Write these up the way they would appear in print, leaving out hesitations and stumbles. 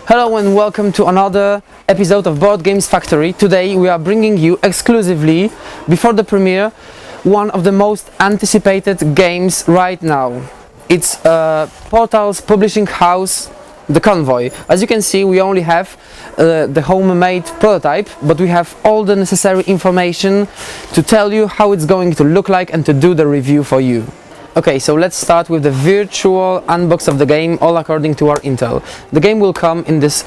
Hello and welcome to another episode of Board Games Factory. Today we are bringing you exclusively, before the premiere, one of the most anticipated games right now. It's Portal's publishing house, the Convoy. As you can see, we only have the homemade prototype, but we have all the necessary information to tell you how it's going to look like and to do the review for you. Okay, so let's start with the virtual unbox of the game, all according to our intel. The game will come in this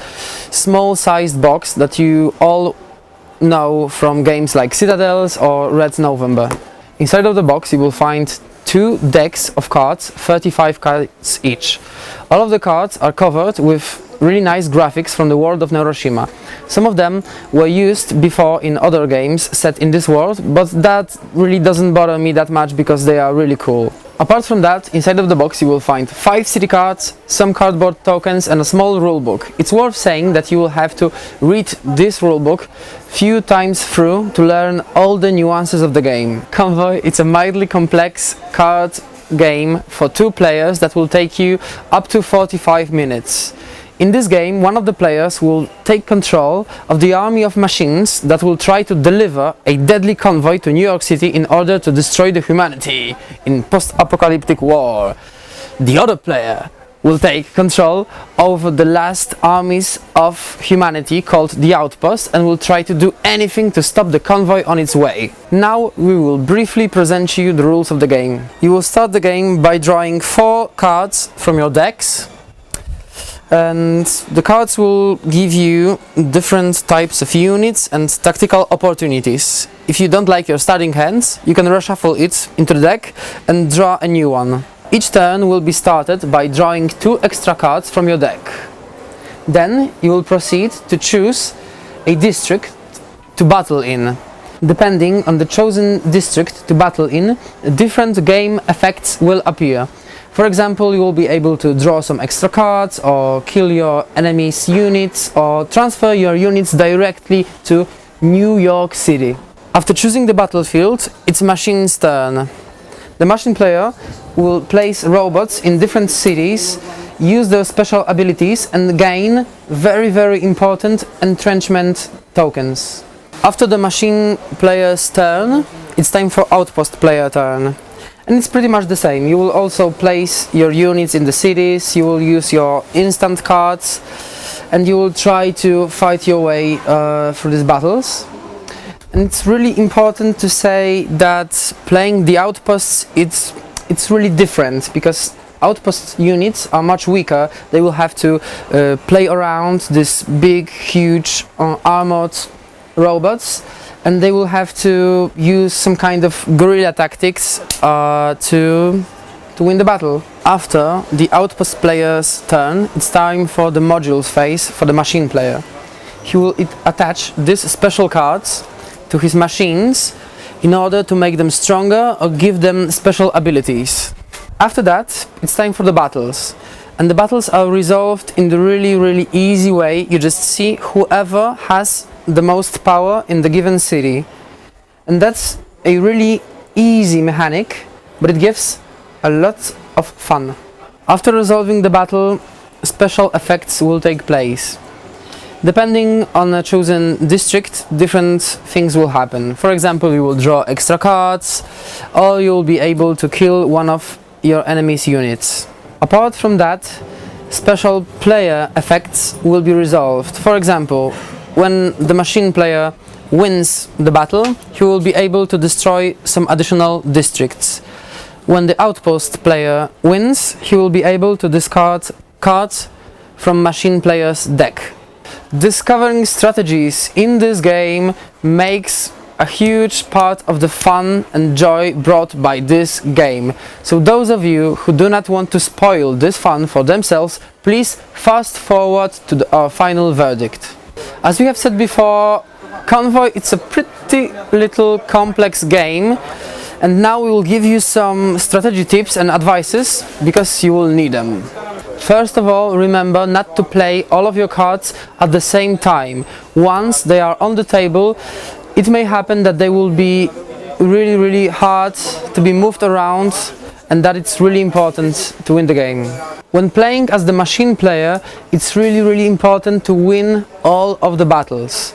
small sized box that you all know from games like Citadels or Red November. Inside of the box you will find two decks of cards, 35 cards each. All of the cards are covered with really nice graphics from the world of Neuroshima. Some of them were used before in other games set in this world, but that really doesn't bother me that much because they are really cool. Apart from that, inside of the box you will find 5 city cards, some cardboard tokens and a small rulebook. It's worth saying that you will have to read this rulebook few times through to learn all the nuances of the game. Convoy, it's a mildly complex card game for 2 players that will take you up to 45 minutes. In this game, one of the players will take control of the army of machines that will try to deliver a deadly convoy to New York City in order to destroy the humanity in post-apocalyptic war. The other player will take control over the last armies of humanity called the Outpost and will try to do anything to stop the convoy on its way. Now we will briefly present you the rules of the game. You will start the game by drawing 4 cards from your decks, and the cards will give you different types of units and tactical opportunities. If you don't like your starting hands, you can reshuffle it into the deck and draw a new one. Each turn will be started by drawing 2 extra cards from your deck. Then you will proceed to choose a district to battle in. Depending on the chosen district to battle in, different game effects will appear. For example, you will be able to draw some extra cards, or kill your enemy's units, or transfer your units directly to New York City. After choosing the battlefield, it's machine's turn. The machine player will place robots in different cities, use their special abilities and gain very important entrenchment tokens. After the machine player's turn, it's time for outpost player turn. And it's pretty much the same. You will also place your units in the cities, you will use your instant cards, and you will try to fight your way through these battles. And it's really important to say that playing the outposts, it's really different, because outpost units are much weaker. They will have to play around this big, huge armored robots, and they will have to use some kind of guerrilla tactics to win the battle. After the outpost player's turn, it's time for the modules phase for the machine player. He will attach these special cards to his machines in order to make them stronger or give them special abilities. After that, it's time for the battles. And the battles are resolved in the really easy way. You just see whoever has the most power in the given city. And that's a really easy mechanic, but it gives a lot of fun. After resolving the battle, special effects will take place. Depending on a chosen district, different things will happen. For example, you will draw extra cards, or you will be able to kill one of your enemy's units. Apart from that, special player effects will be resolved. For example, when the machine player wins the battle, he will be able to destroy some additional districts. When the outpost player wins, he will be able to discard cards from machine player's deck. Discovering strategies in this game makes a huge part of the fun and joy brought by this game. So those of you who do not want to spoil this fun for themselves, please fast forward to our final verdict. As we have said before, Convoy, it's a pretty little complex game, and now we will give you some strategy tips and advices, because you will need them. First of all, remember not to play all of your cards at the same time. Once they are on the table, it may happen that they will be really hard to be moved around and that it's really important to win the game. When playing as the machine player, it's really important to win all of the battles.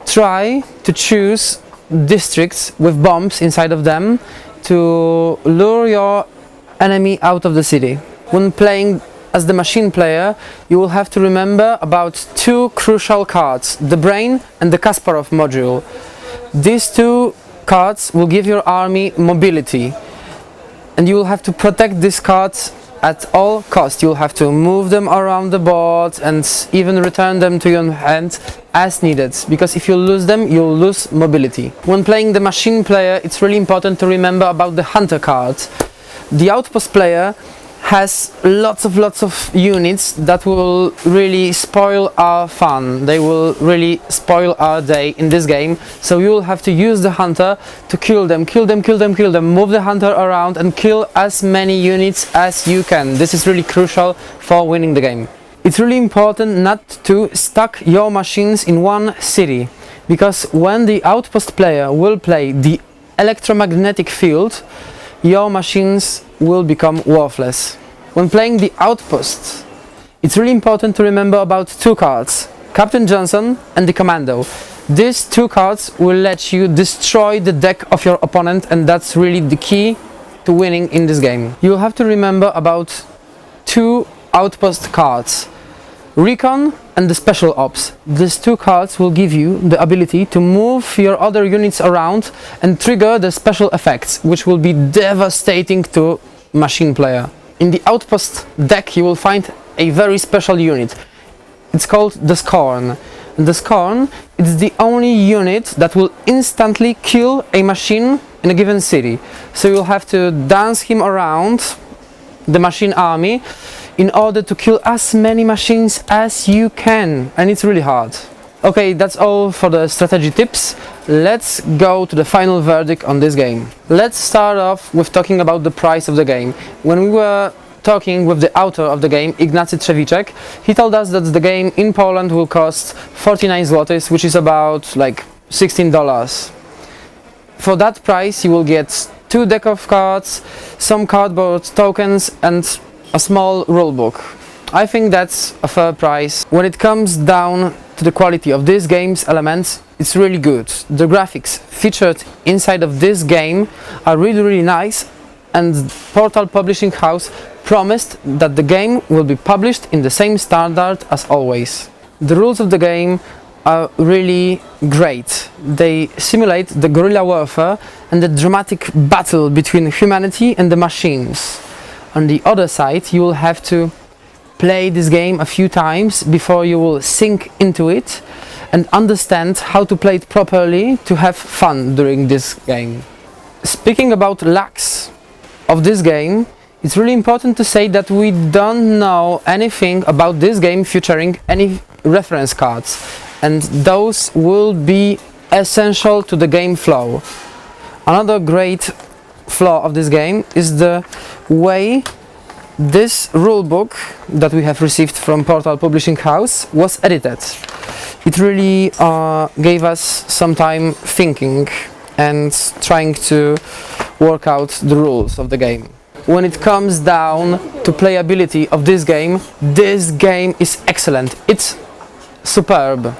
Try to choose districts with bombs inside of them to lure your enemy out of the city. When playing as the machine player, you will have to remember about two crucial cards, the Brain and the Kasparov module. These two cards will give your army mobility, and you will have to protect these cards at all costs. You'll have to move them around the board and even return them to your hand as needed, because if you lose them, you'll lose mobility. When playing the machine player, it's really important to remember about the Hunter card. The Outpost player has lots of units that will really spoil our fun. They will really spoil our day in this game, so you will have to use the Hunter to kill them, move the Hunter around and kill as many units as you can. This is really crucial for winning the game. It's really important not to stack your machines in one city, because when the Outpost player will play the electromagnetic field, your machines will become worthless. When playing the Outpost, it's really important to remember about two cards, Captain Johnson and the Commando. These two cards will let you destroy the deck of your opponent, and that's really the key to winning in this game. You'll have to remember about two Outpost cards, Recon and the Special Ops. These two cards will give you the ability to move your other units around and trigger the special effects, which will be devastating to machine player. In the Outpost deck you will find a very special unit. It's called the Scorn. The Scorn is the only unit that will instantly kill a machine in a given city. So you'll have to dance him around the machine army in order to kill as many machines as you can, and it's really hard. Okay, that's all for the strategy tips. Let's go to the final verdict on this game. Let's start off with talking about the price of the game. When we were talking with the author of the game, Ignacy Trzewiczek, he told us that the game in Poland will cost 49 zlotys, which is about like $16. For that price you will get two deck of cards, some cardboard tokens and a small rulebook. I think that's a fair price. When it comes down to the quality of this game's elements, it's really good. The graphics featured inside of this game are really nice, and Portal Publishing House promised that the game will be published in the same standard as always. The rules of the game are really great. They simulate the guerrilla warfare and the dramatic battle between humanity and the machines. On the other side, you will have to play this game a few times before you will sink into it and understand how to play it properly to have fun during this game. Speaking about lags of this game, it's really important to say that we don't know anything about this game featuring any reference cards, and those will be essential to the game flow. Another great flaw of this game is the way this rulebook that we have received from Portal Publishing House was edited. It really gave us some time thinking and trying to work out the rules of the game. When it comes down to playability of this game is excellent. It's superb.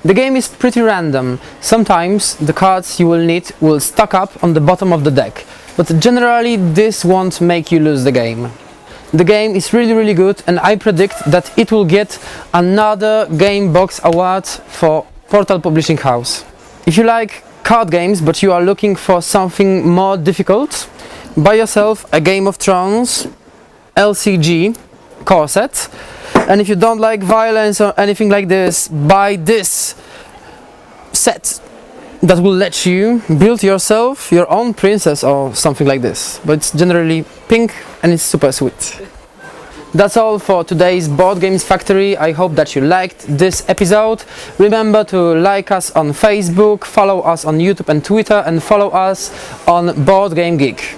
The game is pretty random. Sometimes the cards you will need will stack up on the bottom of the deck, but generally this won't make you lose the game. The game is really good, and I predict that it will get another Game Box award for Portal Publishing House. If you like card games but you are looking for something more difficult, buy yourself a Game of Thrones LCG core set. And if you don't like violence or anything like this, buy this set that will let you build yourself your own princess or something like this. But it's generally pink and it's super sweet. That's all for today's Board Games Factory. I hope that you liked this episode. Remember to like us on Facebook, follow us on YouTube and Twitter, and follow us on Board Game Geek.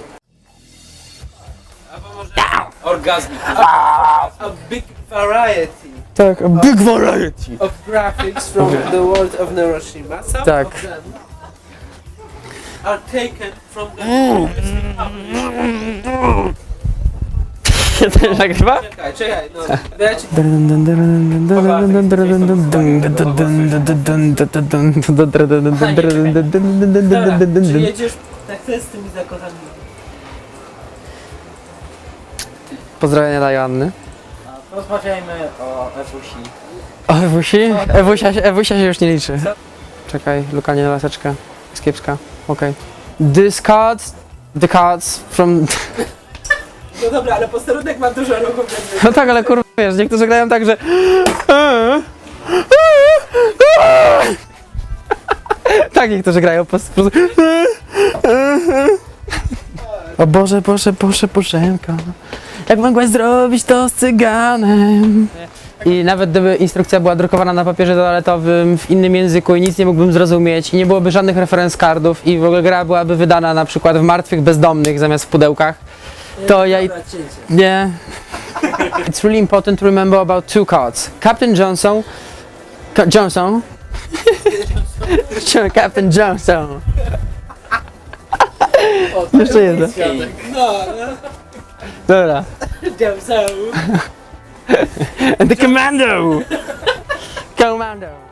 Orgasm. A big variety. Tak, a big variety Of graphics from the world of Neuroshima. Some Tak. of them are taken from the previous republic. To już nagrywa? Czekaj, no. Dać... Czy jedziesz tak z tymi zakładami? Pozdrowienia dla Joanny. Rozmawiajmy o Ewusi. O Ewusi? Ewusia się już nie liczy. Czekaj, lukanie na laseczkę. Jest kiepska. Okej. The cards from... No dobra, ale posterunek ma dużo ruchów. No tak, ale kurwa, wiesz, niektórzy grają tak, że... Tak, niektórzy grają po prostu... O Boże, Bożenka. Jak mogłaś zrobić to z cyganem? I nawet gdyby instrukcja była drukowana na papierze toaletowym w innym języku i nic nie mógłbym zrozumieć i nie byłoby żadnych referenc cardów i w ogóle gra byłaby wydana na przykład w martwych bezdomnych zamiast w pudełkach, to ja... Nie. It's really important to remember about two cards. Captain Johnson... Johnson? Captain Johnson. Jeszcze jedno. No, Dobra. Johnson. And the commando! Commando!